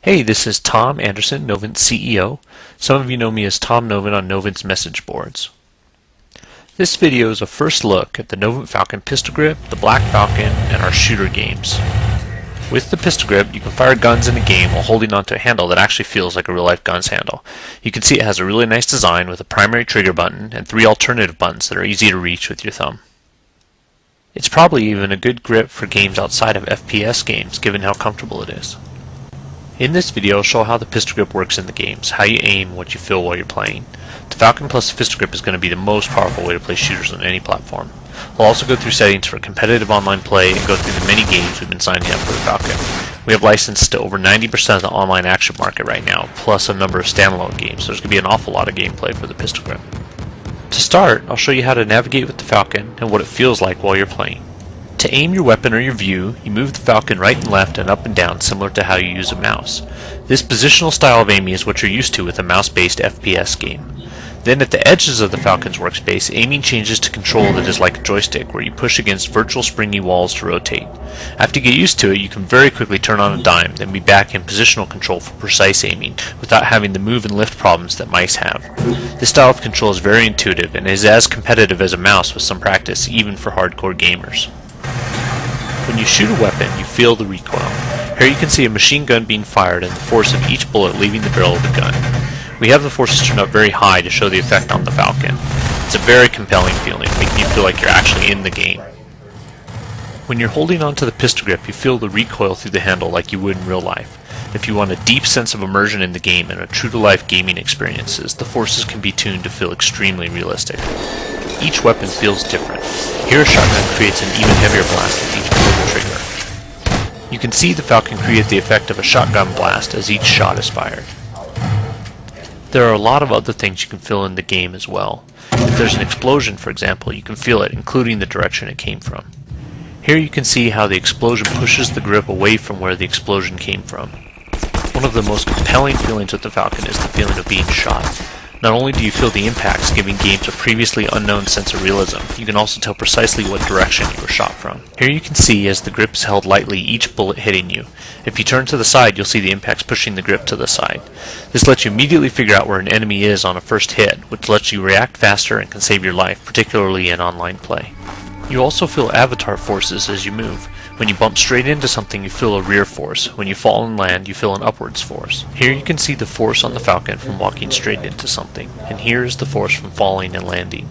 Hey, this is Tom Anderson, Novint CEO. Some of you know me as Tom Novint on Novint's message boards. This video is a first look at the Novint Falcon pistol grip, the Black Falcon, and our shooter games. With the pistol grip, you can fire guns in a game while holding onto a handle that actually feels like a real-life gun's handle. You can see it has a really nice design with a primary trigger button and 3 alternative buttons that are easy to reach with your thumb. It's probably even a good grip for games outside of FPS games, given how comfortable it is. In this video, I'll show how the pistol grip works in the games, how you aim, what you feel while you're playing. The Falcon plus the pistol grip is going to be the most powerful way to play shooters on any platform. We'll also go through settings for competitive online play and go through the many games we've been signing up for the Falcon. We have licensed to over 90% of the online action market right now, plus a number of standalone games, so there's going to be an awful lot of gameplay for the pistol grip. To start, I'll show you how to navigate with the Falcon and what it feels like while you're playing. To aim your weapon or your view, you move the Falcon right and left and up and down, similar to how you use a mouse. This positional style of aiming is what you're used to with a mouse-based FPS game. Then at the edges of the Falcon's workspace, aiming changes to control that is like a joystick, where you push against virtual springy walls to rotate. After you get used to it, you can very quickly turn on a dime, then be back in positional control for precise aiming, without having the move and lift problems that mice have. This style of control is very intuitive, and is as competitive as a mouse with some practice, even for hardcore gamers. When you shoot a weapon, you feel the recoil. Here you can see a machine gun being fired and the force of each bullet leaving the barrel of the gun. We have the forces turned up very high to show the effect on the Falcon. It's a very compelling feeling, making you feel like you're actually in the game. When you're holding onto the pistol grip, you feel the recoil through the handle like you would in real life. If you want a deep sense of immersion in the game and a true-to-life gaming experiences, the forces can be tuned to feel extremely realistic. Each weapon feels different. Here a shotgun creates an even heavier blast with each pull of the trigger. You can see the Falcon create the effect of a shotgun blast as each shot is fired. There are a lot of other things you can feel in the game as well. If there's an explosion, for example, you can feel it, including the direction it came from. Here you can see how the explosion pushes the grip away from where the explosion came from. One of the most compelling feelings with the Falcon is the feeling of being shot. Not only do you feel the impacts, giving games a previously unknown sense of realism, you can also tell precisely what direction you were shot from. Here you can see, as the grip is held lightly, each bullet hitting you. If you turn to the side, you'll see the impacts pushing the grip to the side. This lets you immediately figure out where an enemy is on a first hit, which lets you react faster and can save your life, particularly in online play. You also feel avatar forces as you move. When you bump straight into something, you feel a rear force. When you fall and land, you feel an upwards force. Here you can see the force on the Falcon from walking straight into something, and here is the force from falling and landing.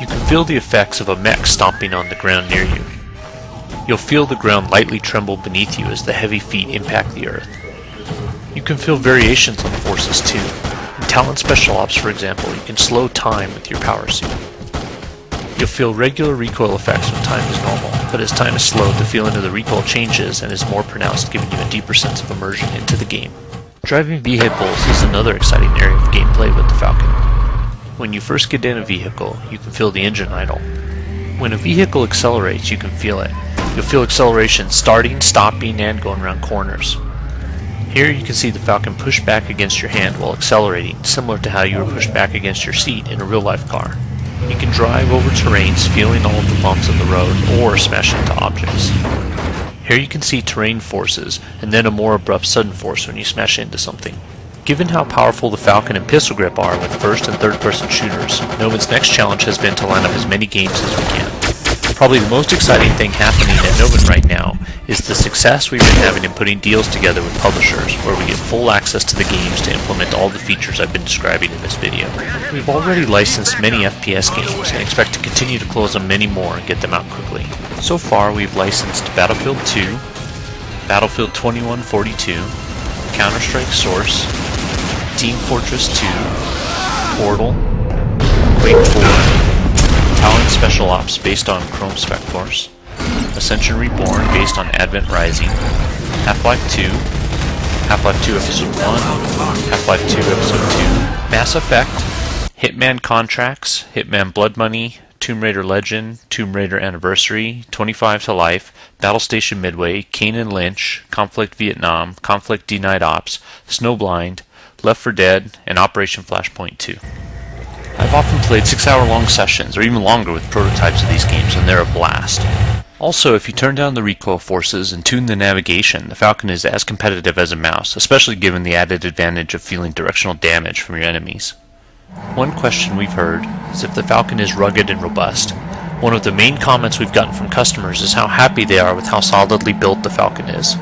You can feel the effects of a mech stomping on the ground near you. You'll feel the ground lightly tremble beneath you as the heavy feet impact the earth. You can feel variations on the forces too. In Talent Special Ops, for example, you can slow time with your power suit. You'll feel regular recoil effects when time is normal, but as time is slowed, the feeling of the recoil changes and is more pronounced, giving you a deeper sense of immersion into the game. Driving vehicles is another exciting area of gameplay with the Falcon. When you first get in a vehicle, you can feel the engine idle. When a vehicle accelerates, you can feel it. You'll feel acceleration starting, stopping, and going around corners. Here you can see the Falcon push back against your hand while accelerating, similar to how you were pushed back against your seat in a real-life car. You can drive over terrains, feeling all of the bumps of the road, or smash into objects. Here you can see terrain forces, and then a more abrupt sudden force when you smash into something. Given how powerful the Falcon and pistol grip are with first and third person shooters, Novint's next challenge has been to line up as many games as we can. Probably the most exciting thing happening at Novint right now is the success we've been having in putting deals together with publishers, where we get full access to the games to implement all the features I've been describing in this video. We've already licensed many FPS games and expect to continue to close on many more and get them out quickly. So far we've licensed Battlefield 2, Battlefield 2142, Counter-Strike Source, Team Fortress 2, Portal, Quake 4, Talent Special Ops based on Chrome Spec Force, Ascension Reborn based on Advent Rising, Half-Life 2, Half-Life 2 Episode 1, Half-Life 2 Episode 2, Mass Effect, Hitman Contracts, Hitman Blood Money, Tomb Raider Legend, Tomb Raider Anniversary, 25 to Life, Battle Station Midway, Kane and Lynch, Conflict Vietnam, Conflict Denied Ops, Snowblind, Left 4 Dead, and Operation Flashpoint 2. I've often played 6-hour-long sessions, or even longer with prototypes of these games, and they're a blast. Also, if you turn down the recoil forces and tune the navigation, the Falcon is as competitive as a mouse, especially given the added advantage of feeling directional damage from your enemies. One question we've heard is if the Falcon is rugged and robust. One of the main comments we've gotten from customers is how happy they are with how solidly built the Falcon is.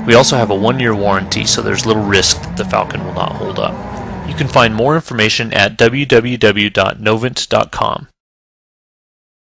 We also have a 1-year warranty, so there's little risk that the Falcon will not hold up. You can find more information at www.novint.com.